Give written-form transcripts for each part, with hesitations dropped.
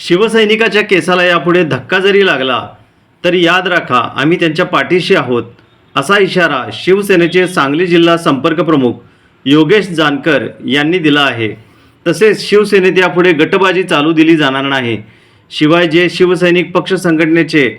शिवसैनिकाच्या केसाला यापुढे धक्का जरी लागला तरी याद राखा आम्ही त्यांच्या पाठीशी आहोत, असा इशारा शिवसेनेचे सांगली जिल्हा संपर्क प्रमुख योगेश जानकर यांनी दिला आहे। तसेच शिवसेनेत यापुढे गटबाजी चालू दिली जाणार नाही। शिवाय जे शिवसैनिक पक्ष संघटनेचे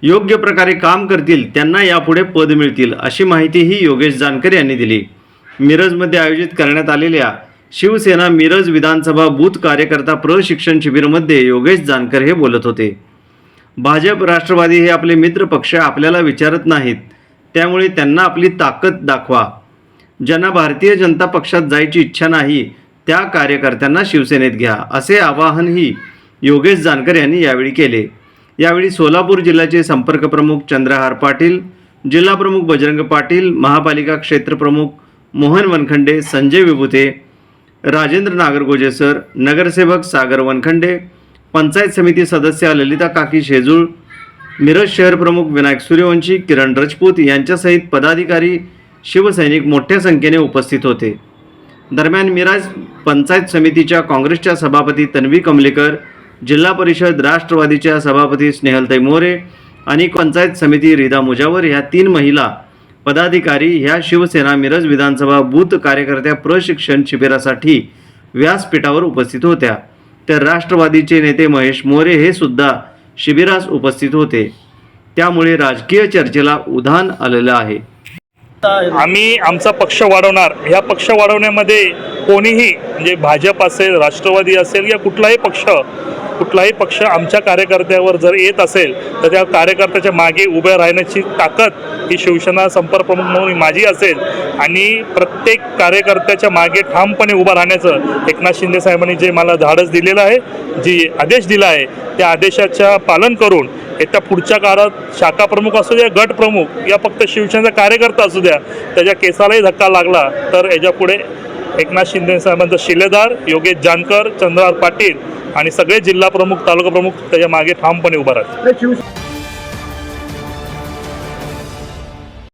योग्य प्रकारे काम करतील त्यांना यापुढे पद मिळतील, अशी माहितीही योगेश जानकर यांनी दिली। मिरजमध्ये आयोजित करण्यात आलेल्या शिवसेना मिरज विधानसभा बूथ कार्यकर्ता प्रशिक्षण शिबिरामध्ये योगेश जानकर हे बोलत होते। भाजप राष्ट्रवादी हे आपले मित्र पक्ष आपल्याला विचारत नाहीत, त्यामुळे त्यांना आपली ताकद दाखवा। ज्यांना भारतीय जनता पक्षात जायची इच्छा नाही त्या कार्यकर्त्यांना शिवसेनेत घ्या, असे आवाहनही योगेश जानकर यांनी यावेळी केले। यावेळी सोलापूर जिल्ह्याचे संपर्क प्रमुख चंद्रहार पाटील, जिल्हा प्रमुख बजरंग पाटील, महापालिका क्षेत्र प्रमुख मोहन वनखंडे, संजय विभूते, राजेंद्र नागरगोजे सर, नगरसेवक सागर वनखंडे, पंचायत समिती सदस्य ललिता काकी शेजूळ, मिरज शहर प्रमुख विनायक सूर्यवंशी, किरण राजपूत यांच्यासहित पदाधिकारी शिवसैनिक मोठ्या संख्येने उपस्थित होते। दरम्यान मिरज पंचायत समितीच्या काँग्रेसच्या सभापती तन्वी कमलेकर, जिल्हा परिषद राष्ट्रवादीच्या सभापती स्नेहलताई मोरे आणि पंचायत समिती रिदा मुजावर ह्या 3 महिला पदाधिकारी ह्या शिवसेना मिरज विधानसभा बूथ कार्यकर्त्या प्रशिक्षण शिबिरासाठी व्यासपीठावर उपस्थित होत्या। तर राष्ट्रवादीचे नेते महेश मोरे हे सुद्धा शिबिरास उपस्थित होते, त्यामुळे राजकीय चर्चेला उधाण आलेलं आहे। आम्ही आमचा पक्ष वाढवणार। या पक्ष वाढवण्यामध्ये कोणीही म्हणजे भाजप असेल, राष्ट्रवादी असेल या कुठलाही पक्ष आमच्या कार्यकर्त्यावर जर येत असेल तर त्या कार्यकर्त्याच्या मागे उभे राहण्याची ताकद ही शिवसेना संपर्क प्रमुख म्हणून माझी असेल आणि प्रत्येक कार्यकर्त्याच्या मागे ठामपणे उभा राहण्याचं एकनाथ शिंदे साहेबांनी जे मला धाडस दिलेलं आहे, जी आदेश दिला आहे, त्या आदेशाच्या पालन करून येत्या पुढच्या काळात शाखा प्रमुख असू द्या, गट प्रमुख या फक्त शिवसेनेचा कार्यकर्ता असू द्या, त्याच्या केसालाही धक्का लागला तर याच्यापुढे एकनाथ शिंदे साहेबांचा शिलेदार योगेश जानकर, चंद्रहार पाटील आणि सगळे जिल्हा प्रमुख, तालुका प्रमुख त्याच्या मागे ठामपणे उभा राहतात।